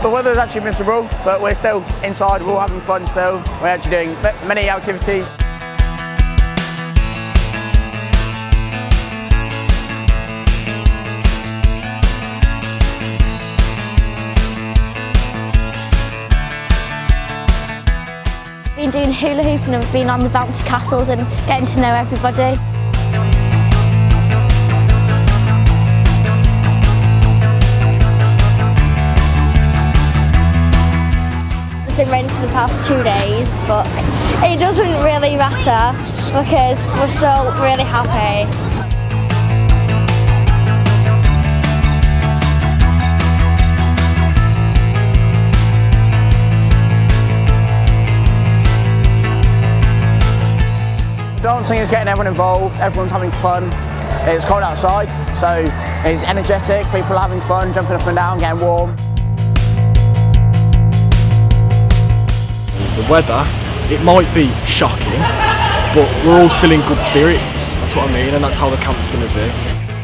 The weather is actually miserable, but we're still inside, we're all having fun still. We're actually doing many activities. Been doing hula hooping and been on the bouncy castles and getting to know everybody. It's been raining for the past 2 days, but it doesn't really matter because we're still really happy. Dancing is getting everyone involved, everyone's having fun. It's cold outside, so it's energetic, people are having fun, jumping up and down, getting warm. The weather, it might be shocking, but we're all still in good spirits. That's what I mean, and that's how the camp's going to be.